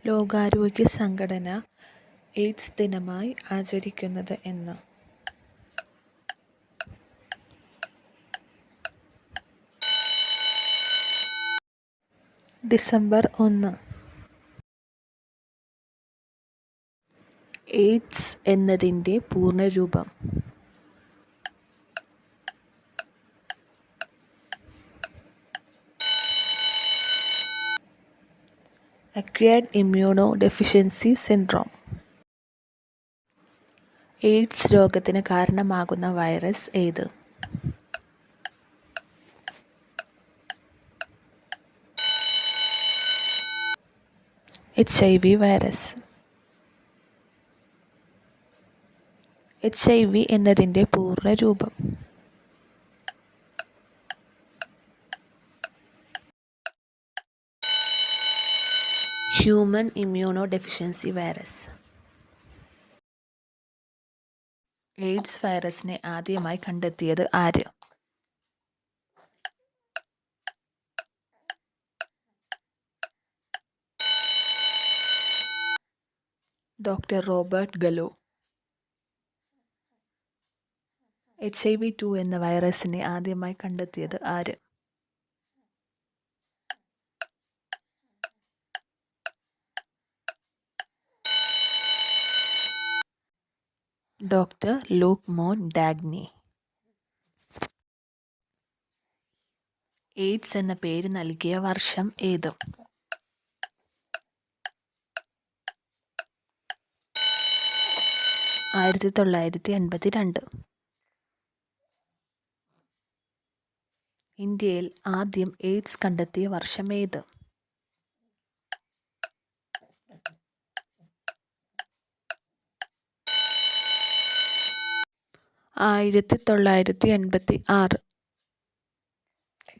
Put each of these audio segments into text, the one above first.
ലോകാരോഗ്യ സംഘടന എയ്ഡ്സ് ദിനമായി ആചരിക്കുന്നത് എന്ന്? ഡിസംബർ 1. എയ്ഡ്സ് എന്നതിൻ്റെ പൂർണ്ണരൂപം? Acquired ഇമ്മ്യൂണോഡെഫിഷ്യൻസി syndrome. എയ്ഡ്സ് രോഗത്തിന് കാരണമാകുന്ന വൈറസ് ഏത്? HIV virus. HIV എന്നതിൻ്റെ പൂർണ്ണരൂപം? Human ഇമ്മ്യൂണോഡെഫിഷ്യൻസി virus. എയ്ഡ്സ് വൈറസിനെ ആദ്യമായി കണ്ടെത്തിയത് ആര്? Doctor Robert ഗലോ. HIV-2 എന്ന വൈറസിനെ ആദ്യമായി കണ്ടെത്തിയത് ആര്? Doctor Luke മോൺടാഗ്നി. എയ്ഡ്സ് എന്ന പേര് നൽകിയ വർഷം ഏത്? (1982). ഇന്ത്യയിൽ ആദ്യം എയ്ഡ്സ് കണ്ടെത്തിയ വർഷം ഏത്? 1986.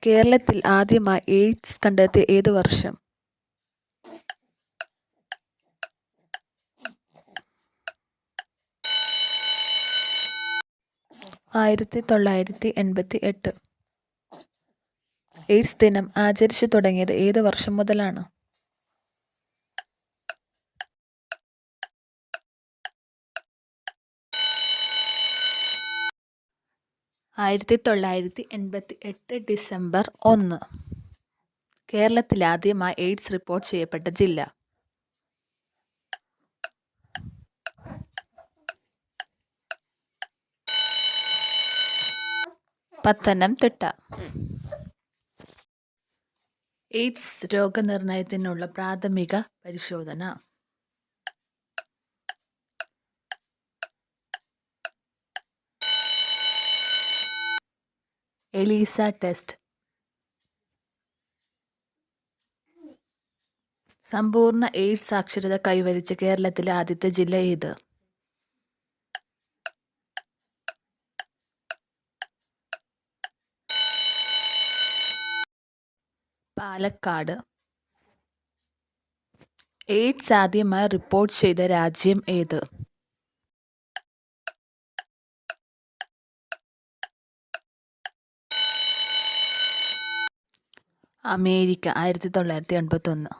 കേരളത്തിൽ ആദ്യമായി എയ്ഡ്സ് കണ്ടെത്തിയ ഏത് വർഷം? 1988. എയ്ഡ്സ് ദിനം ആചരിച്ചു തുടങ്ങിയത് ഏത് വർഷം മുതലാണ്? 1988 ഡിസംബർ 1. കേരളത്തിൽ ആദ്യമായി എയ്ഡ്സ് റിപ്പോർട്ട് ചെയ്യപ്പെട്ട ജില്ല? പത്തനംതിട്ട. എയ്ഡ്സ് രോഗനിർണയത്തിനുള്ള പ്രാഥമിക പരിശോധന? Elisa test. സമ്പൂർണ്ണ എയ്ഡ്സ് സാക്ഷരത കൈവരിച്ച കേരളത്തിലെ ആദ്യത്തെ ജില്ല ഏത്? പാലക്കാട്. എയ്ഡ്സ് ആദ്യമായി റിപ്പോർട്ട് ചെയ്ത രാജ്യം ഏത്? അമേരിക്ക. 1981.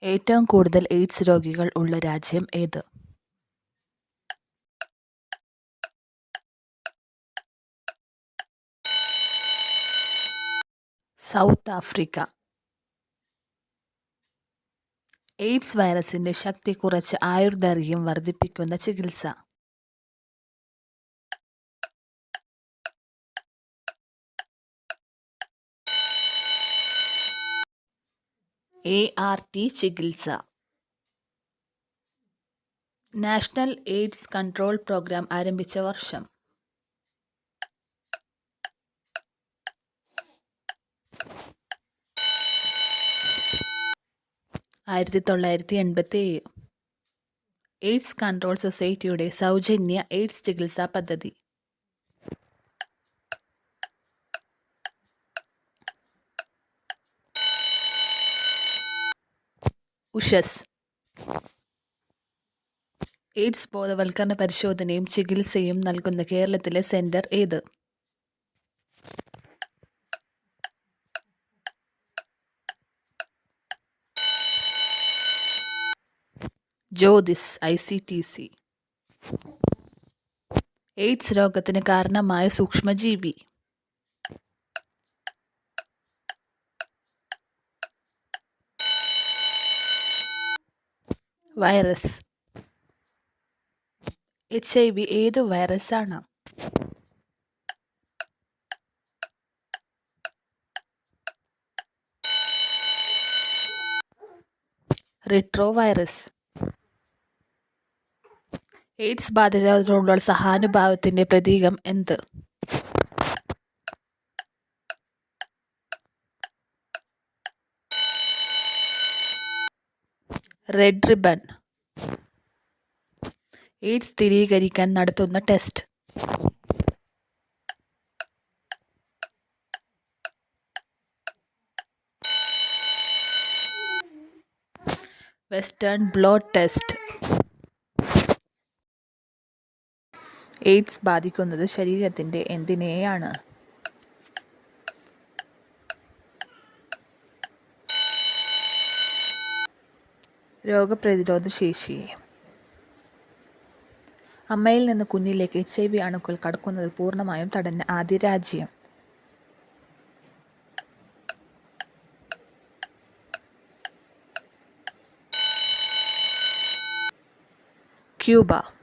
ഏറ്റവും കൂടുതൽ എയ്ഡ്സ് രോഗികൾ ഉള്ള രാജ്യം ഏത്? South Africa. എയ്ഡ്സ് വൈറസിന്റെ ശക്തി കുറച്ച് ആയുർദൈർഘ്യം വർദ്ധിപ്പിക്കുന്ന ചികിത്സ? ART ചികിത്സ. നാഷണൽ എയ്ഡ്സ് കൺട്രോൾ പ്രോഗ്രാം ആരംഭിച്ച വർഷം? 1987. എയ്ഡ്സ് കൺട്രോൾ സൊസൈറ്റിയുടെ സൗജന്യ എയ്ഡ്സ് ചികിത്സാ പദ്ധതി? ഉഷസ്. എയ്ഡ്സ് ബോധവൽക്കരണ പരിശോധനയും ചികിത്സയും നൽകുന്ന കേരളത്തിലെ സെന്റർ ഏത്? ജ്യോതിസ് ICTC. എയ്ഡ്സ് രോഗത്തിന് കാരണമായ സൂക്ഷ്മജീവി. വൈറസ്. HIV ഏതു വൈറസാണ്? Retro virus. എയ്ഡ്സ് ബാധിതരോടുള്ള സഹാനുഭാവത്തിന്റെ പ്രതീകം എന്ത്? Red ribbon. എയ്ഡ്സ് സ്ഥിരീകരിക്കാൻ നടത്തുന്ന test. Western blot test. AIDS ബാധിക്കുന്നത് ശരീരത്തിന്റെ എന്തിനെയാണ്? രോഗപ്രതിരോധ ശേഷിയെ. അമ്മയിൽ നിന്ന് കുഞ്ഞിലേക്ക് HIV അണുക്കൾ കടക്കുന്നത് പൂർണ്ണമായും തടഞ്ഞ ആദ്യ രാജ്യം. ക്യൂബ.